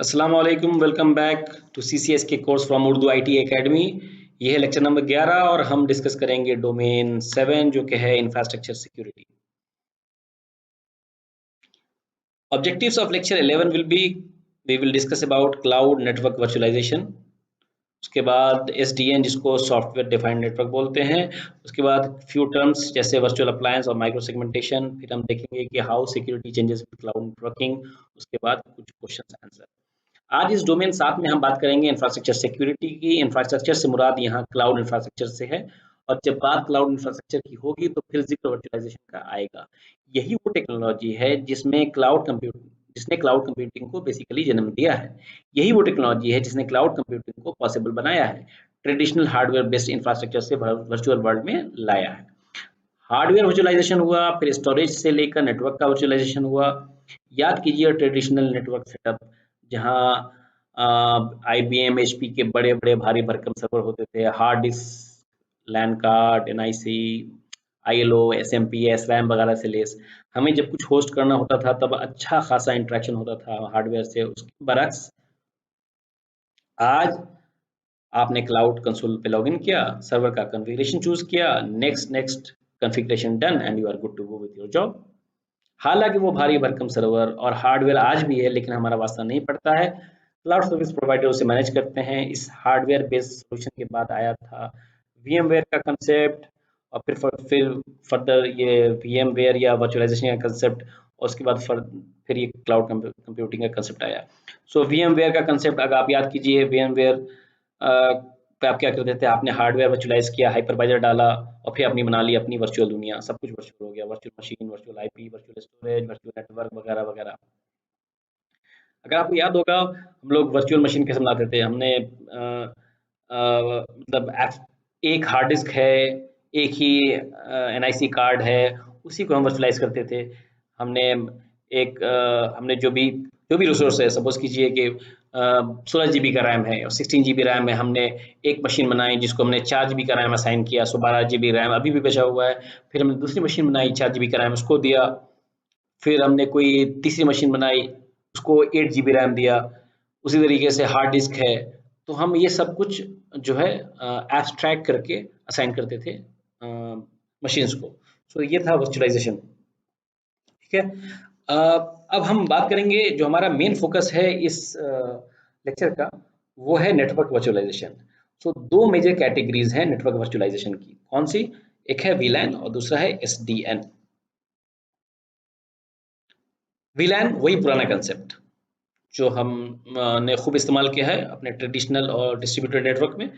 अस्सलाम वालेकुम, welcome back to CCS के course from Urdu IT academy. ये है लेक्चर नंबर 11 और हम डिस्कस करेंगे डोमेन 7 जो कि है infrastructure security. Objectives of lecture 11 will be we will discuss about cloud network virtualization, उसके बाद एसडीएन जिसको सॉफ्टवेयर डिफाइंड नेटवर्क बोलते हैं, उसके बाद फ्यू टर्म्स जैसे वर्चुअल अप्लायंस और माइक्रो सेगमेंटेशन, फिर हम देखेंगे कि how security changes with cloud networking, उसके बाद कुछ क्वेश्चंस आंसर। आज इस डोमेन 7 में हम बात करेंगे इंफ्रास्ट्रक्चर सिक्योरिटी की। इंफ्रास्ट्रक्चर से मुराद यहाँ क्लाउड इंफ्रास्ट्रक्चर से है, और जब बात क्लाउड इंफ्रास्ट्रक्चर की होगी तो फिर जिक्र वर्चुअलाइजेशन का आएगा। यही वो टेक्नोलॉजी है जिसने क्लाउड कंप्यूटिंग को बेसिकली जन्म दिया है। यही वो टेक्नोलॉजी है जिसने क्लाउड कंप्यूटिंग को पॉसिबल बनाया है, ट्रेडिशनल हार्डवेयर बेस्ड इंफ्रास्ट्रक्चर से वर्चुअल वर्ल्ड में लाया है। हार्डवेयर वर्चुअलाइजेशन हुआ, फिर स्टोरेज से लेकर नेटवर्क का वर्चुअलाइजेशन हुआ। याद कीजिए ट्रेडिशनल नेटवर्क सेटअप, जहाँ IBM HP के बड़े बड़े भारी भरकम सर्वर होते थे, हार्ड डिस्क, लैन card, NIC, ILO, SMP, SRAM वगैरह से लेस। हमें जब कुछ होस्ट करना होता था तब अच्छा खासा इंटरेक्शन होता था हार्डवेयर से। उसके बरक्स आज आपने क्लाउड कंसोल पे लॉगिन किया, सर्वर का कॉन्फ़िगरेशन चूज किया, next next configuration done and you are good to go with your job. हालांकि वो भारी भरकम सर्वर और हार्डवेयर आज भी है, लेकिन हमारा वास्ता नहीं पड़ता है। क्लाउड सर्विस प्रोवाइडर उसे मैनेज करते हैं। इस हार्डवेयर बेस्ड सॉल्यूशन के बाद आया था VMware का कंसेप्ट, और फिर फर्दर ये VMware या वर्चुअलाइजेशन का कंसेप्ट, और उसके बाद फिर ये क्लाउड कंप्यूटिंग का कंसेप्ट आया। सो VMware का कंसेप्ट अगर आप याद कीजिए, VMware पे आप क्या करते थे, आपने हार्डवेयर वर्चुअलाइज किया, हाइपरवाइजर डाला, और फिर आपने बना ली अपनी वर्चुअल दुनिया। सब कुछ वर्चुअल हो गया, virtual machine, virtual IP, virtual storage, virtual network वगैरह वगैरह। अगर आपको याद होगा, हम लोग वर्चुअल मशीन कैसे बनाते थे। हमने मतलब एक हार्ड डिस्क है, एक ही NIC कार्ड है, उसी को हम वर्चुअलाइज करते थे। हमने हमने जो भी रिसोर्स है, सपोज कीजिए कि 16 GB का रैम है और 16 GB रैम है, हमने एक मशीन बनाई जिसको हमने 4 GB का रैम असाइन किया, सो 12 GB रैम अभी भी बचा हुआ है। फिर हमने दूसरी मशीन बनाई, 4 GB का रैम उसको दिया। फिर हमने कोई तीसरी मशीन बनाई, उसको 8 GB रैम दिया। उसी तरीके से हार्ड डिस्क है। तो हम ये सब कुछ जो है एब्स्ट्रैक्ट करके असाइन करते थे मशीन्स को। सो ये था वर्चुअलाइजेशन। ठीक है। अब हम बात करेंगे, जो हमारा मेन फोकस है इस लेक्चर का, वो है नेटवर्क वर्चुअलाइजेशन। सो दो मेजर कैटेगरीज हैं नेटवर्क वर्चुअलाइजेशन की। कौन सी? एक है VLAN और दूसरा है SDN। VLAN वही पुराना कंसेप्ट जो हम ने खूब इस्तेमाल किया है अपने ट्रेडिशनल और डिस्ट्रीब्यूटेड नेटवर्क में,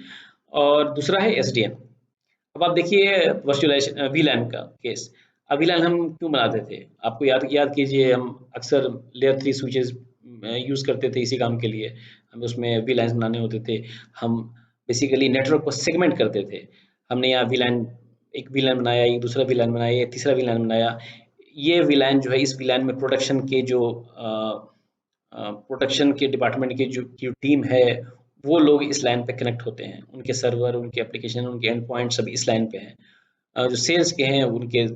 और दूसरा है SDN। अब आप देखिए वर्चुअलाइजेशन VLAN का केस। अब VLAN हम क्यों बनाते थे? आपको याद कीजिए, हम अक्सर लेयर 3 स्विचेस यूज़ करते थे इसी काम के लिए। हमें उसमें VLANs बनाने होते थे। हम बेसिकली नेटवर्क को सेगमेंट करते थे। हमने यहाँ एक VLAN बनाया, एक दूसरा VLAN बनाया, एक तीसरा VLAN बनाया। ये VLAN जो है, इस VLAN में प्रोडक्शन के जो प्रोडक्शन के डिपार्टमेंट की जो टीम है, वो लोग इस लाइन पे कनेक्ट होते हैं। उनके सर्वर, उनके एप्लीकेशन, उनके एंड पॉइंट सब इस लाइन पे हैं। जो सेल्स के हैं उनके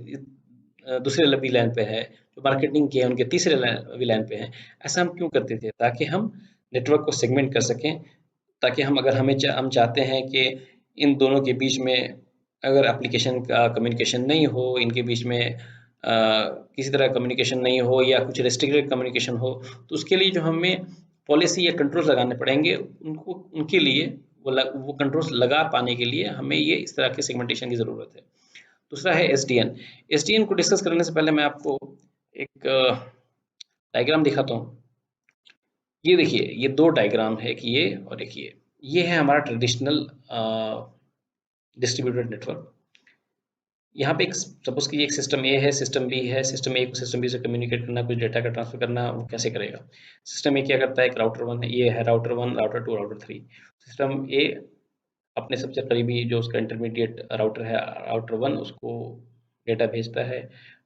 दूसरे वी लाइन पे है, जो मार्केटिंग के हैं उनके तीसरे वी लाइन पे हैं। ऐसा हम क्यों करते थे? ताकि हम नेटवर्क को सेगमेंट कर सकें, ताकि हम अगर हम चाहते हैं कि इन दोनों के बीच में अगर एप्लीकेशन का कम्युनिकेशन नहीं हो, इनके बीच में किसी तरह कम्युनिकेशन नहीं हो या कुछ रेस्ट्रिक्टेड कम्युनिकेशन हो, तो उसके लिए जो हमें पॉलिसी या कंट्रोल्स लगाने पड़ेंगे, उनके लिए वो कंट्रोल्स लगा पाने के लिए हमें ये इस तरह के सेगमेंटेशन की ज़रूरत है। दूसरा है SDN। SDN को डिस्कस करने से पहले मैं आपको एक डायग्राम दिखाता हूँ। ये देखिए, ये दो डायग्राम है, एक ये और एक ये है हमारा ट्रेडिशनल डिस्ट्रीब्यूटेड नेटवर्क। यहाँ पे एक सपोज कीजिए एक सिस्टम A है, सिस्टम B है। सिस्टम A को सिस्टम B से कम्युनिकेट करना, कुछ डेटा का ट्रांसफर करना, वो कैसे करेगा? सिस्टम A क्या करता है, एक राउटर 1 ये है, router 1, router 2, router 3। System A अपने सबसे करीबी जो उसका इंटरमीडिएट राउटर है, राउटर 1, उसको डेटा भेजता है।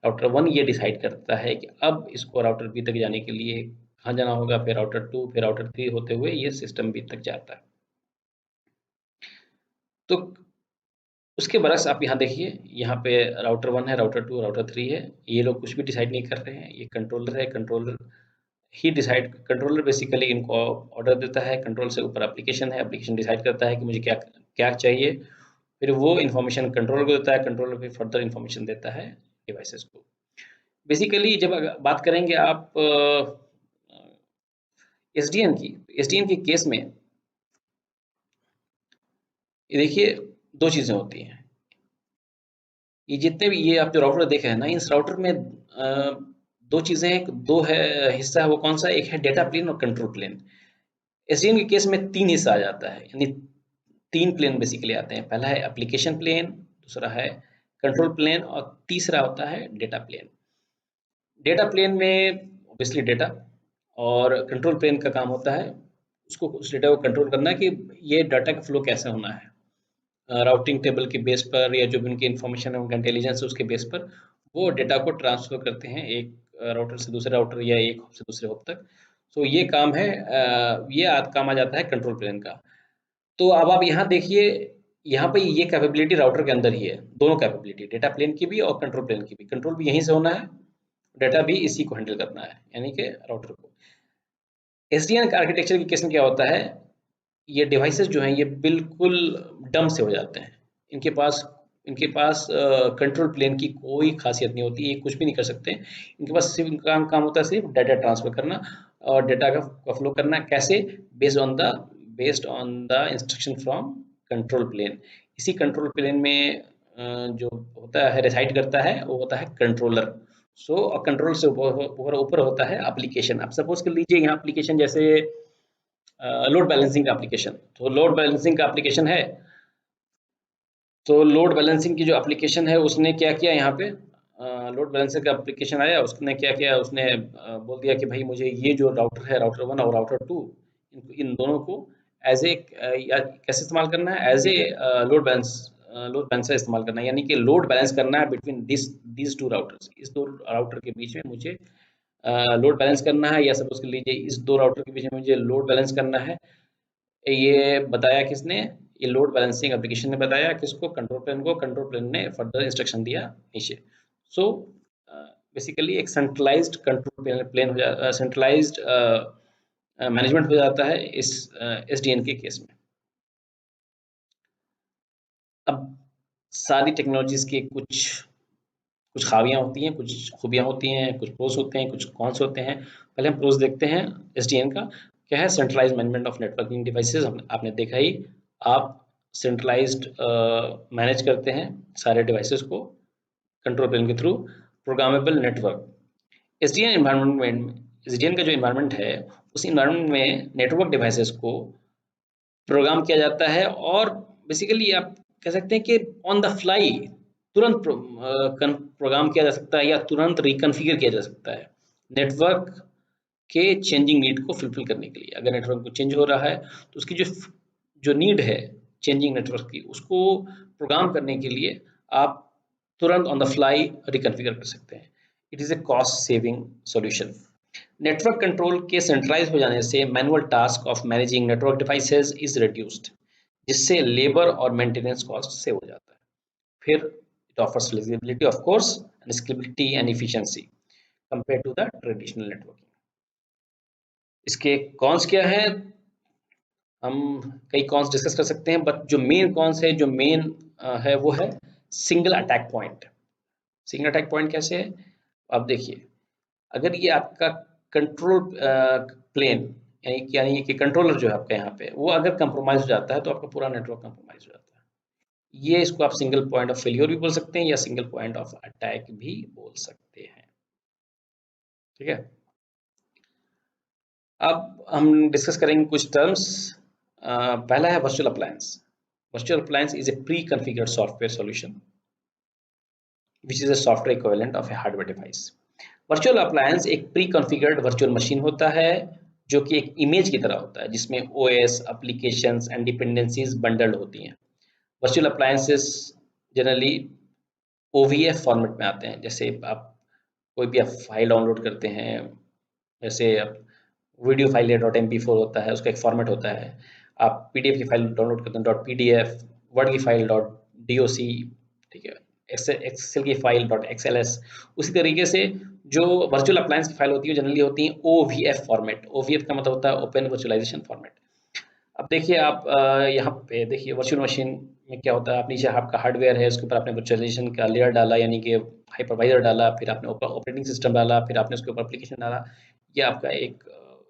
राउटर 1 ये डिसाइड करता है कि अब इसको राउटर B तक जाने के लिए कहाँ जाना होगा, फिर राउटर 2, फिर राउटर 3 होते हुए ये सिस्टम B तक जाता है। तो उसके बरक्स आप यहाँ देखिए, यहाँ पे राउटर 1 है, राउटर 2, राउटर 3 है। ये लोग कुछ भी डिसाइड नहीं कर रहे हैं। ये कंट्रोलर है, कंट्रोलर ही डिसाइड, कंट्रोलर बेसिकली इनको ऑर्डर देता है, कंट्रोल से ऊपर एप्लीकेशन है, एप्लीकेशन डिसाइड करता है कि मुझे क्या क्या चाहिए, फिर वो इन्फॉर्मेशन कंट्रोलर को देता है, कंट्रोलर फिर फर्दर इन्फॉर्मेशन देता है डिवाइसेस को। बेसिकली जब बात करेंगे आप एसडीएन की, एसडीएन के केस में ये देखिए दो चीज़ें होती हैं। ये जितने भी ये आप जो राउटर देखे हैं ना, इस राउटर में दो चीज़ें, दो है हिस्सा है, वो कौन सा, एक है डेटा प्लेन और कंट्रोल प्लेन। एसडीएन के केस में तीन हिस्सा आ जाता है, यानी तीन प्लेन बेसिकली आते हैं। पहला है एप्लीकेशन प्लेन, दूसरा है कंट्रोल प्लेन और तीसरा होता है डेटा प्लेन। डेटा प्लेन में ऑब्वियसली डेटा, और कंट्रोल प्लेन का काम होता है उसको, उस डेटा को कंट्रोल करना कि ये डाटा का फ्लो कैसे होना है, राउटिंग टेबल के बेस पर या जो भी उनकी इन्फॉर्मेशन है, उनका इंटेलिजेंस है, उसके बेस पर वो डेटा को ट्रांसफर करते हैं एक राउटर से दूसरे राउटर या एक हॉप से दूसरे हॉप तक। तो ये काम है, ये काम आ जाता है कंट्रोल प्लेन का। तो अब आप यहाँ देखिए, यहाँ पे ये कैपेबिलिटी राउटर के अंदर ही है, दोनों कैपेबिलिटी, डेटा प्लेन की भी और कंट्रोल प्लेन की भी। कंट्रोल भी यहीं से होना है, डेटा भी इसी को हैंडल करना है, यानी कि राउटर को। एसडीएन आर्किटेक्चर के केस में क्या होता है, ये डिवाइसेस जो हैं ये बिल्कुल डम से हो जाते हैं। इनके पास कंट्रोल प्लेन की कोई खासियत नहीं होती, ये कुछ भी नहीं कर सकते। इनके पास सिर्फ काम होता है सिर्फ डाटा ट्रांसफर करना और डाटा का फ्लो करना। कैसे? Based on the instruction from control plane. इसी कंट्रोल प्लेन में जो होता है, रिसाइड करता है, वो होता है कंट्रोलर। सो कंट्रोल से ऊपर ऊपर होता है एप्लीकेशन। आप सपोज कर लीजिए यहाँ एप्लीकेशन जैसे लोड बैलेंसिंग का एप्लीकेशन, तो लोड बैलेंसिंग का एप्लीकेशन है, तो लोड बैलेंसिंग की जो एप्लीकेशन है उसने क्या किया, यहाँ पे लोड बैलेंसिंग का एप्लीकेशन आया, उसने क्या किया, उसने बोल दिया कि भाई मुझे ये जो राउटर है, राउटर 1 और राउटर 2, इन दोनों को एज ए कैसे इस्तेमाल करना है, एज ए लोड बैलेंसर इस्तेमाल करना है, यानी कि लोड बैलेंस करना है बिटवीन दिस टू राउटर्स। इस दो राउटर के बीच में मुझे लोड बैलेंस करना है, या सपोज कर लीजिए इस दो राउटर के बीच में मुझे लोड बैलेंस करना है। ये बताया किसने, ये लोड बैलेंसिंग एप्लीकेशन ने बताया किसको, कंट्रोल प्लेन को। कंट्रोल प्लेन ने फर्दर इंस्ट्रक्शन दिया नीचे। सो बेसिकली एक सेंट्रलाइज्ड कंट्रोल प्लेन हो जाता, सेंट्रलाइज्ड मैनेजमेंट हो जाता है इस एसडीएन के केस में। अब सारी टेक्नोलॉजीज के कुछ कुछ खामियां होती हैं, कुछ खूबियां होती हैं, कुछ प्रोस होते हैं, कुछ कॉन्स होते हैं। पहले हम प्रोस देखते हैं एसडीएन का। क्या है? Centralised management of networking devices. आपने देखा ही, आप सेंट्रलाइज्ड मैनेज करते हैं सारे डिवाइसेस को कंट्रोल प्लेन के through. Programmable network, SDN environment में, एसडीएन का जो एनवायरनमेंट है उस एनवायरनमेंट में नेटवर्क डिवाइसेस को प्रोग्राम किया जाता है, और बेसिकली आप कह सकते हैं कि ऑन द फ्लाई तुरंत प्रोग्राम किया जा सकता है या तुरंत रिकॉन्फ़िगर किया जा सकता है नेटवर्क के चेंजिंग नीड को फुलफिल करने के लिए। अगर नेटवर्क को चेंज हो रहा है तो उसकी जो जो नीड है चेंजिंग नेटवर्क की, उसको प्रोग्राम करने के लिए आप तुरंत ऑन द फ्लाई रिकॉन्फ़िगर कर सकते हैं। It is a cost saving solution. Network control के सेंट्रलाइज हो जाने से manual task of managing network devices is reduced, जिससे लेबर और मेंटेनेंस कॉस्ट सेव हो जाता है। फिर it offers flexibility of course and scalability and efficiency compare to the traditional networking. इसके कॉन्स क्या है? हम कई कॉन्स डिस्कस कर सकते हैं, बट जो मेन कॉन्स है, जो मेन है वो है single attack point. Single attack point कैसे है? आप देखिए, अगर ये आपका कंट्रोल प्लेन, यानी कि कंट्रोलर जो है आपका यहाँ पे, वो अगर कंप्रोमाइज हो जाता है तो आपका पूरा नेटवर्क कंप्रोमाइज हो जाता है। ये इसको आप सिंगल पॉइंट ऑफ फेलियर भी बोल सकते हैं या सिंगल पॉइंट ऑफ अटैक भी बोल सकते हैं। ठीक है, अब हम डिस्कस करेंगे कुछ टर्म्स। पहला है virtual appliance. Virtual appliance is a pre configured software solution which is a software equivalent of a hardware device. Virtual appliance एक प्री कॉन्फ़िगर्ड वर्चुअल मशीन होता है जो कि एक इमेज की तरह होता है, जिसमें OS, applications and dependencies bundled होती हैं। वर्चुअल अप्लायंसेस जनरली ओवीएफ फॉर्मेट में आते हैं। जैसे आप कोई भी आप फाइल डाउनलोड करते हैं, जैसे आप वीडियो फाइल या .mp4 होता है, उसका एक फॉर्मेट होता है। आप पीडीएफ की फाइल डाउनलोड करते हैं .pdf, वर्ड की फाइल .doc, ठीक है, एक्सेल की फाइल .xls। उसी तरीके से जो वर्चुअल अप्लायंस की फाइल होती है जनरली होती हैं OVF फॉर्मेट। OVF का मतलब होता है ओपन वर्चुअलाइजेशन फॉर्मेट। अब देखिए आप यहाँ पे देखिए वर्चुअल मशीन में क्या होता है, आप नीचे आपका हार्डवेयर है, उसके ऊपर आपने वर्चुअलाइजेशन का लेयर डाला, यानी कि हाइपरवाइजर डाला, फिर आपने ऑपरेटिंग सिस्टम डाला, फिर आपने उसके ऊपर एप्लीकेशन डाला, ये आपका एक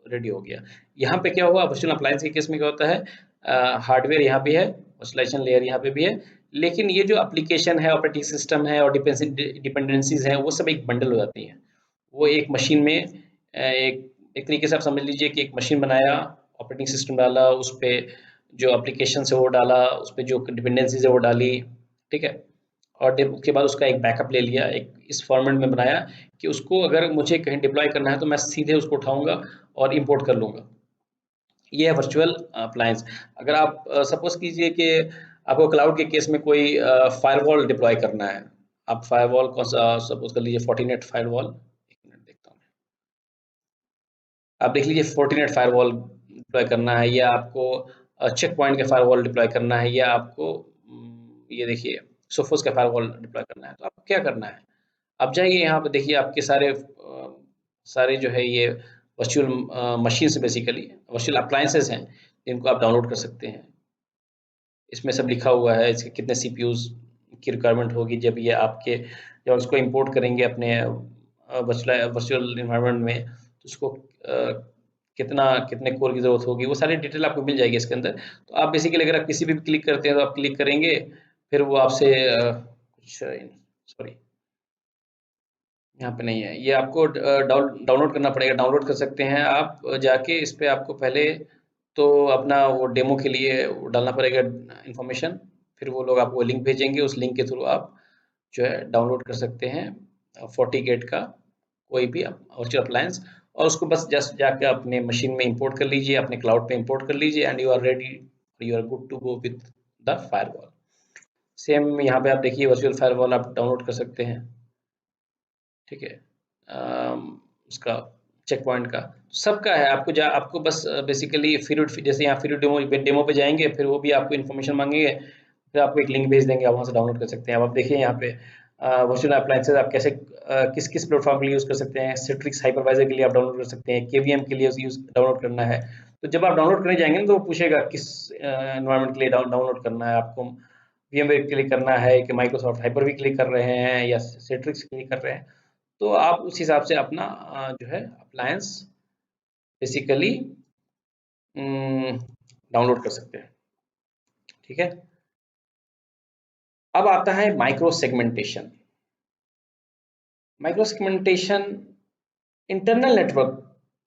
रेडी हो गया। यहाँ पे क्या हुआ, वर्चुअल अप्लायंस के केस में क्या होता है, हार्डवेयर यहाँ पे है, वर्चुअलाइजेशन लेयर यहाँ पे भी है, लेकिन ये जो एप्लीकेशन है, ऑपरेटिंग सिस्टम है और डिपेंडेंसीज हैं, वो सब एक बंडल हो जाती हैं। वो एक मशीन में एक एक तरीके से आप समझ लीजिए कि एक मशीन बनाया, ऑपरेटिंग सिस्टम डाला, उस पे जो एप्लीकेशन है वो डाला, उस पे जो डिपेंडेंसीज है वो डाली, ठीक है। और उसके बाद उसका एक बैकअप ले लिया, एक इस फॉर्मेट में बनाया कि उसको अगर मुझे कहीं डिप्लॉय करना है तो मैं सीधे उसको उठाऊंगा और इंपोर्ट कर लूंगा। ये है वर्चुअल अप्लायंस। अगर आप सपोज कीजिए कि आपको क्लाउड के केस में कोई फायरवॉल डिप्लॉय करना है, आप फायरवॉल कौन सा सपोज कर लीजिए, फोर्टिनेट फायरवॉल, एक मिनट देखता हूँ, आप देख लीजिए फोर्टिनेट फायरवॉल डिप्लॉय करना है, या आपको चेक पॉइंट का फायरवॉल डिप्लॉय करना है, या आपको ये देखिए सोफोस का फायरवॉल डिप्लॉय करना है, तो आपको क्या करना है, आप जाइए यहाँ पे देखिए आपके सारे जो है ये वर्चुअल मशीन से बेसिकली वर्चुअल अप्लायंसेस हैं, जिनको आप डाउनलोड कर सकते हैं। इसमें सब लिखा हुआ है, इसके कितने सीपीयूज की रिक्वायरमेंट होगी, जब ये आपके जब उसको इंपोर्ट करेंगे अपने वर्चुअल वर्चुअल इन्वायरमेंट में, तो उसको कितना कितने कोर की ज़रूरत होगी, वो सारी डिटेल आपको मिल जाएगी इसके अंदर। तो आप बेसिकली अगर आप किसी भी क्लिक करते हैं तो आप क्लिक करेंगे, फिर वो आपसे कुछ सॉरी यहाँ पे नहीं है, ये आपको डाउनलोड करना पड़ेगा, डाउनलोड कर सकते हैं आप जाके इस पे, आपको पहले तो अपना वो डेमो के लिए वो डालना पड़ेगा इन्फॉर्मेशन, फिर वो लोग आपको लिंक भेजेंगे, उस लिंक के थ्रू आप जो है डाउनलोड कर सकते हैं 40 गेट का कोई भी वर्चुअल अप्लायंस, और उसको बस जस्ट जाकर अपने मशीन में इंपोर्ट कर लीजिए, अपने क्लाउड पे इंपोर्ट कर लीजिए, and you are ready, you are good to go with the firewall. Same यहाँ पे आप देखिए वर्चुअल फायरवॉल आप डाउनलोड कर सकते हैं, ठीक है। उसका चेक पॉइंट का सबका है, आपको बस बेसिकली फिर जैसे यहाँ फिर डेमो पे जाएंगे, फिर वो भी आपको इन्फॉर्मेशन मांगेंगे, फिर आपको एक लिंक भेज देंगे, आप वहाँ से डाउनलोड कर सकते हैं। अब आप देखिए यहाँ पे वर्चुअल अप्लायंसेज आप कैसे किस किस प्लेटफॉर्म के लिए यूज़ कर सकते हैं, सिट्रिक्स हाइपरवाइजर के लिए आप डाउनलोड कर सकते हैं, केवीएम के लिए यूज डाउनलोड करना है, तो जब आप डाउनलोड करने जाएंगे ना तो वो पूछेगा किस एनवायरनमेंट के लिए डाउनलोड करना है, आपको VMware के लिए करना है कि माइक्रोसॉफ्ट हाइपर वी के लिए कर रहे हैं या सिट्रिक्स के लिए कर रहे हैं, तो आप उस हिसाब से अपना जो है अप्लायंस बेसिकली डाउनलोड कर सकते हैं, ठीक है। अब आता है micro segmentation. Micro segmentation internal network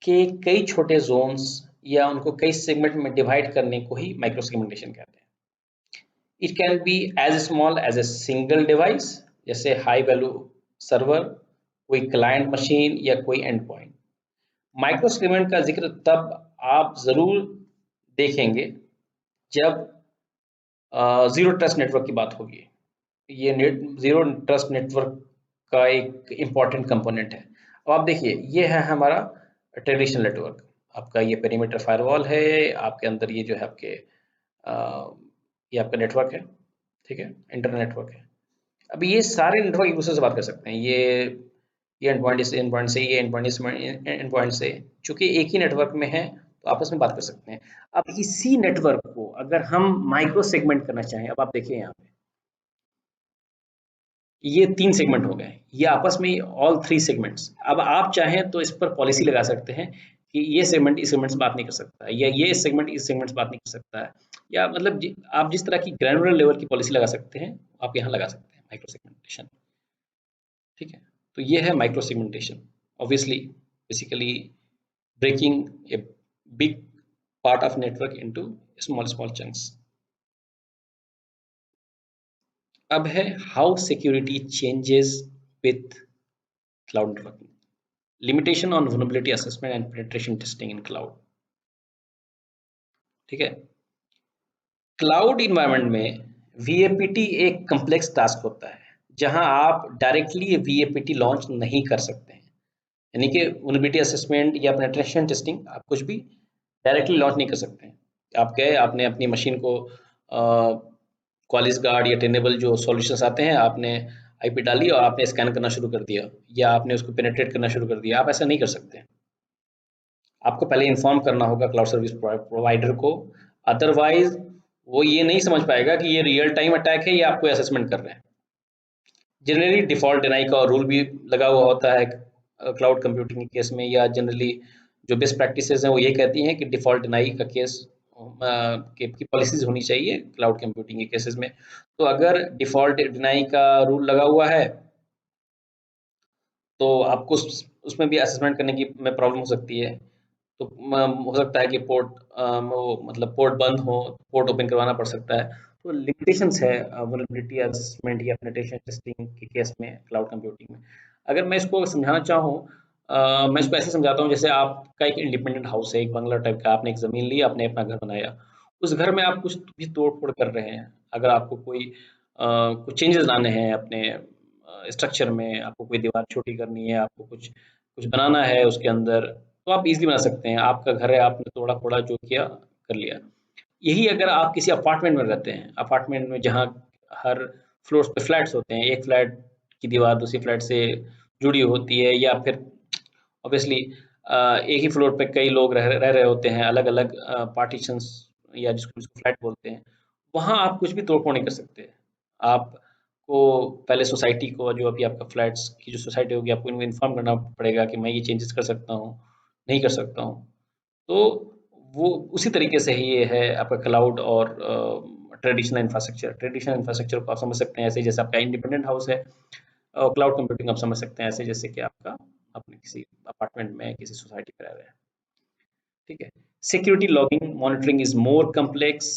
के कई छोटे जोन्स या उनको कई सेगमेंट में डिवाइड करने को ही माइक्रो सेगमेंटेशन कहते हैं। It can be as small as a single device, जैसे हाई वैल्यू सर्वर, कोई क्लाइंट मशीन या कोई एंड पॉइंट। माइक्रो सेगमेंट का जिक्र तब आप जरूर देखेंगे जब जीरो ट्रस्ट नेटवर्क की बात होगी। ये जीरो ट्रस्ट नेटवर्क का एक इम्पॉर्टेंट कंपोनेंट है। अब आप देखिए ये है हमारा ट्रेडिशनल नेटवर्क, आपका ये पेरीमीटर फायरवॉल है, आपके अंदर ये जो है आपके ये आपका नेटवर्क है, ठीक है, इंटरनेट नेटवर्क है। अब ये सारे नेटवर्क एक दूसरे से बात कर सकते हैं, ये एंड पॉइंट से एंड पॉइंट से, ये एंड पॉइंट से एंड पॉइंट से, चूंकि एक ही नेटवर्क में है तो आपस में बात कर सकते हैं। अब इसी नेटवर्क को अगर हम माइक्रो सेगमेंट करना चाहें, अब आप देखिए यहाँ पे ये 3 सेगमेंट हो गए, ये आपस में ऑल 3 सेगमेंट्स। अब आप चाहें तो इस पर पॉलिसी लगा सकते हैं कि ये सेगमेंट इस सेगमेंट से बात नहीं कर सकता है, या ये सेगमेंट इस सेगमेंट से बात नहीं कर सकता है, या मतलब आप जिस तरह की ग्रैनुलर लेवल की पॉलिसी लगा सकते हैं, आप यहाँ लगा सकते हैं माइक्रो सेगमेंटेशन, ठीक है। तो ये है micro segmentation, obviously basically breaking a big part of network into small chunks। अब है how security changes with cloud networking, limitation on vulnerability assessment and penetration testing in cloud, ठीक है। क्लाउड इन्वायरमेंट में VAPT एक complex task होता है, जहां आप डायरेक्टली VAPT लॉन्च नहीं कर सकते हैं, यानी कि vulnerability assessment या penetration testing आप कुछ भी डायरेक्टली लॉन्च नहीं कर सकते हैं। आप गए, आपने अपनी मशीन को क्वालिस गार्ड या टेनेबल जो सॉल्यूशंस आते हैं, आपने आईपी डाली और आपने स्कैन करना शुरू कर दिया या आपने उसको पेनिट्रेट करना शुरू कर दिया। आप ऐसा नहीं कर सकते। आपको पहले इन्फॉर्म करना होगा क्लाउड सर्विस प्रोवाइडर को, अदरवाइज वो ये नहीं समझ पाएगा कि ये रियल टाइम अटैक है या आपको असेसमेंट कर रहे हैं। जनरली डिफ़ॉल्ट डिनाई का रूल भी लगा हुआ होता है क्लाउड कंप्यूटिंग के केस में, या जनरली जो बेस्ट प्रैक्टिसेस हैं वो ये कहती हैं कि डिफ़ॉल्ट डिनाई का केस की पॉलिसीज होनी चाहिए क्लाउड कंप्यूटिंग के केसेस में। तो अगर डिफ़ॉल्ट डिनाई का रूल लगा हुआ है तो आपको उसमें भी असेसमेंट करने की में प्रॉब्लम हो सकती है। तो हो सकता है कि पोर्ट वो मतलब पोर्ट बंद हो, पोर्ट ओपन करवाना पड़ सकता है। तो लिमिटेशंस है वल्नरेबिलिटी असेसमेंट या पेनिट्रेशन टेस्टिंग के केस में क्लाउड कंप्यूटिंग में। अगर मैं इसको समझाना चाहूँ, मैं इसको ऐसे समझाता हूँ जैसे आपका एक इंडिपेंडेंट हाउस है, एक बंगला टाइप का, आपने एक ज़मीन ली, आपने अपना घर बनाया। उस घर में आप कुछ भी तोड़-फोड़ कर रहे हैं। अगर आपको कोई कुछ चेंजेस लाने हैं अपने स्ट्रक्चर में, आपको कोई दीवार छोटी करनी है, आपको कुछ कुछ बनाना है उसके अंदर, तो आप इज़िली बना सकते हैं। आपका घर है, आपने तोड़ा-फोड़ा जो किया, कर लिया। यही अगर आप किसी अपार्टमेंट में रहते हैं, अपार्टमेंट में जहाँ हर फ्लोर्स पे फ्लैट्स होते हैं, एक फ्लैट की दीवार दूसरी फ्लैट से जुड़ी होती है, या फिर ऑब्वियसली एक ही फ्लोर पे कई लोग रह रहे होते हैं, अलग-अलग पार्टीशंस या जिसको फ्लैट बोलते हैं, वहाँ आप कुछ भी तोड़-फोड़ नहीं कर सकते। आपको पहले सोसाइटी को, जो अभी आपका फ्लैट्स की जो सोसाइटी होगी, आपको इनको इन्फॉर्म करना पड़ेगा कि मैं ये चेंजेस कर सकता हूँ, नहीं कर सकता हूँ। तो वो उसी तरीके से ही ये है आपका क्लाउड और ट्रेडिशनल इंफ्रास्ट्रक्चर। ट्रेडिशनल इंफ्रास्ट्रक्चर को आप समझ सकते हैं ऐसे जैसे आपका इंडिपेंडेंट हाउस है, और क्लाउड कंप्यूटिंग आप समझ सकते हैं ऐसे जैसे कि आपका अपने किसी अपार्टमेंट में किसी सोसाइटी में रह रहे हैं। ठीक है। Security logging monitoring is more complex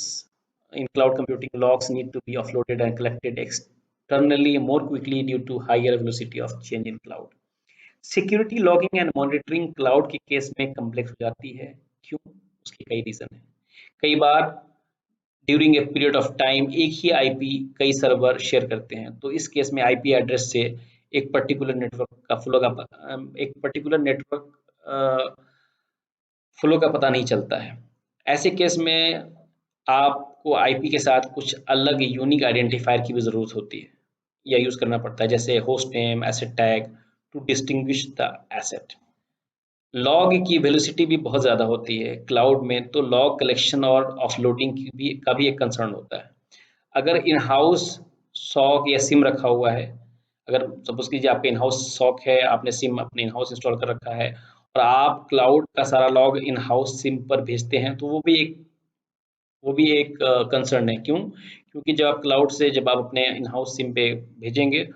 in cloud computing. Logs need to be offloaded and collected externally more quickly due to higher velocity of change in cloud. Security logging and monitoring cloud के case में complex हो जाती है। क्यों? उसके कई reason है। कई बार during a period of time एक ही आईपी कई सर्वर शेयर करते हैं, तो इस केस में आईपी एड्रेस से एक पर्टिकुलर नेटवर्क का एक पर्टिकुलर नेटवर्क फ्लो का पता नहीं चलता है। ऐसे केस में आपको आईपी के साथ कुछ अलग यूनिक आइडेंटिफायर की भी ज़रूरत होती है या यूज़ करना पड़ता है, जैसे host name, asset tag to distinguish the asset. Log की वेलोसिटी भी बहुत ज़्यादा होती है क्लाउड में, तो लॉग कलेक्शन और ऑफलोडिंग का भी एक कंसर्न होता है। अगर इन हाउस सॉक या सिम रखा हुआ है, अगर सपोज कीजिए आपका इन हाउस सॉक है, आपने सिम अपने इन हाउस इंस्टॉल कर रखा है और आप क्लाउड का सारा लॉग इन हाउस सिम पर भेजते हैं, तो वो भी एक कंसर्न है। क्यों? क्योंकि जब आप अपने इन हाउस सिम पे भेजेंगे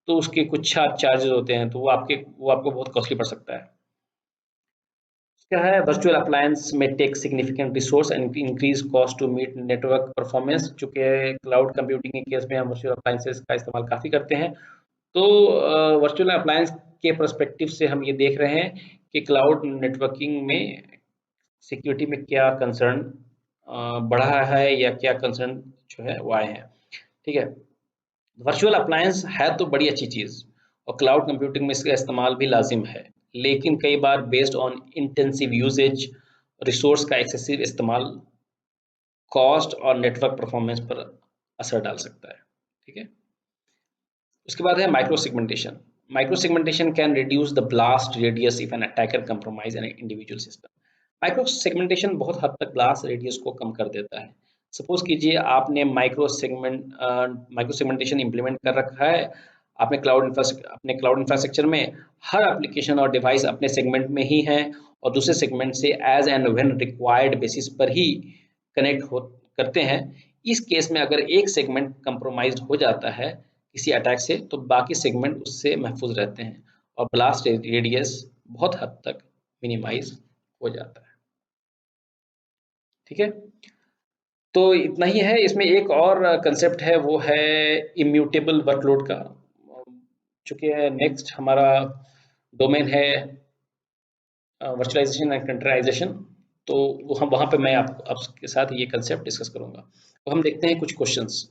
तो उसके कुछ चार्जेस होते हैं, तो वो आपको बहुत कॉस्टली पड़ सकता है। क्या है, वर्चुअल अप्लायंस में take significant resource and increase cost to meet network performance. चूंकि क्लाउड कंप्यूटिंग के केस में हम वर्चुअल अप्लायंसेस का इस्तेमाल काफ़ी करते हैं, तो वर्चुअल अप्लायंस के पर्सपेक्टिव से हम ये देख रहे हैं कि क्लाउड नेटवर्किंग में सिक्योरिटी में क्या कंसर्न बढ़ा है या क्या कंसर्न जो है वो आए हैं। ठीक है। वर्चुअल अप्लायंस है तो बड़ी अच्छी चीज़, और क्लाउड कंप्यूटिंग में इसका इस्तेमाल भी लाजिम है, लेकिन कई बार based on intensive usage resource का एक्सेसिव इस्तेमाल कॉस्ट और नेटवर्क परफॉर्मेंस पर असर डाल सकता है। ठीक है। उसके बाद है micro segmentation. Micro segmentation can reduce the blast radius if an attacker compromise an individual system. Micro segmentation बहुत हद तक ब्लास्ट रेडियस को कम कर देता है। सपोज कीजिए आपने माइक्रो सेगमेंटेशन इम्प्लीमेंट कर रखा है, अपने क्लाउड इंफ्रास्ट्रक्चर में हर एप्लीकेशन और डिवाइस अपने सेगमेंट में ही हैं और दूसरे सेगमेंट से as and when required basis पर ही कनेक्ट हो करते हैं। इस केस में अगर एक सेगमेंट कंप्रोमाइज्ड हो जाता है किसी अटैक से, तो बाकी सेगमेंट उससे महफूज रहते हैं और ब्लास्ट रेडियस बहुत हद तक मिनिमाइज हो जाता है। ठीक है। तो इतना ही है। इसमें एक और कंसेप्ट है, वो है इम्यूटेबल वर्कलोड का। चूंकि नेक्स्ट हमारा डोमेन है वर्चुअलाइजेशन एंड कंटेनराइजेशन, तो वो हम वहाँ पे मैं आपके साथ ये कंसेप्ट डिस्कस करूँगा। तो हम देखते हैं कुछ questions.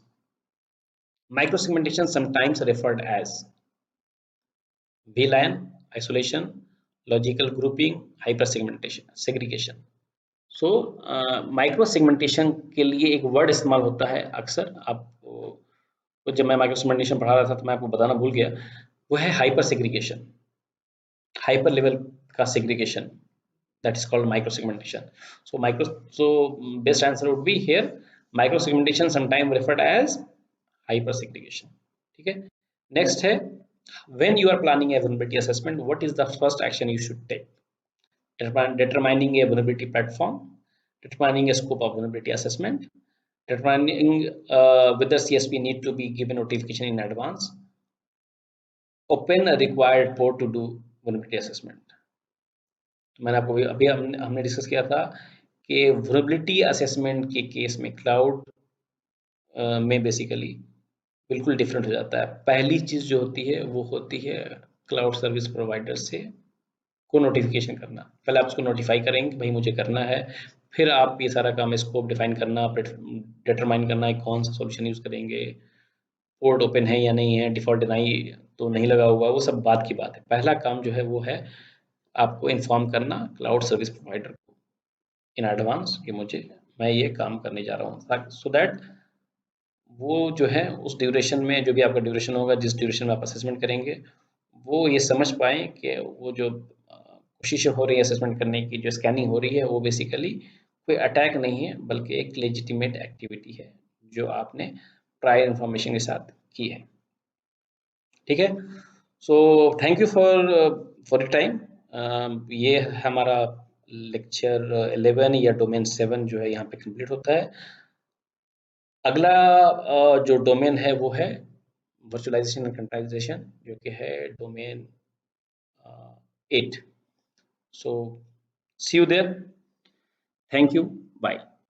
Micro segmentation sometimes referred as VLAN, isolation, logical grouping, hyper segregation। So micro segmentation के लिए एक वर्ड इस्तेमाल होता है अक्सर, आप तो जब मैं माइक्रो सेगमेंटेशन पढ़ा रहा था तो मैं आपको बताना भूल गया, वो है हाइपर सेग्रीगेशन, हाइपर लेवल का segregation, that is called micro segmentation. So best answer would be here, micro segmentation sometimes referred as hyper segregation. ठीक है, next है, when you are planning a vulnerability assessment, what is the first action you should take? Determining a vulnerability platform, determining a scope of vulnerability assessment, determining whether CSP need to be given notification in advance, open a required port to do vulnerability assessment. तो मैंने आपको अभी हमने discuss किया था कि vulnerability assessment के case में क्लाउड में बेसिकली बिल्कुल डिफरेंट हो जाता है। पहली चीज़ जो होती है वो होती है क्लाउड सर्विस प्रोवाइडर से को नोटिफिकेशन करना। पहले आप उसको नोटिफाई करेंगे कि भाई मुझे करना है, फिर आप ये सारा काम स्कोप डिफाइन करना, डिटरमाइन करना है कौन सा सॉल्यूशन यूज़ करेंगे, पोर्ट ओपन है या नहीं है, डिफॉल्ट डिनाई तो नहीं लगा हुआ, वो सब बात की बात है। पहला काम जो है वो है आपको इन्फॉर्म करना क्लाउड सर्विस प्रोवाइडर को इन एडवांस कि मैं ये काम करने जा रहा हूँ, सो दैट वो जो है उस ड्यूरेशन में, जो भी आपका ड्यूरेशन होगा, जिस ड्यूरेशन में आप असेसमेंट करेंगे, वो ये समझ पाएँ कि वो जो कोशिशें हो रही है असेसमेंट करने की, जो स्कैनिंग हो रही है, वो बेसिकली कोई अटैक नहीं है बल्कि एक लेजिटिमेट एक्टिविटी है जो आपने प्रायर इन्फॉर्मेशन के साथ की है। ठीक है, so thank you for your time. ये हमारा लेक्चर 11 या डोमेन 7 जो है यहाँ पे कंप्लीट होता है। अगला जो डोमेन है वो है वर्चुअलाइजेशन एंड कंटेनराइजेशन, जो कि है domain 8। So see you there, thank you, bye.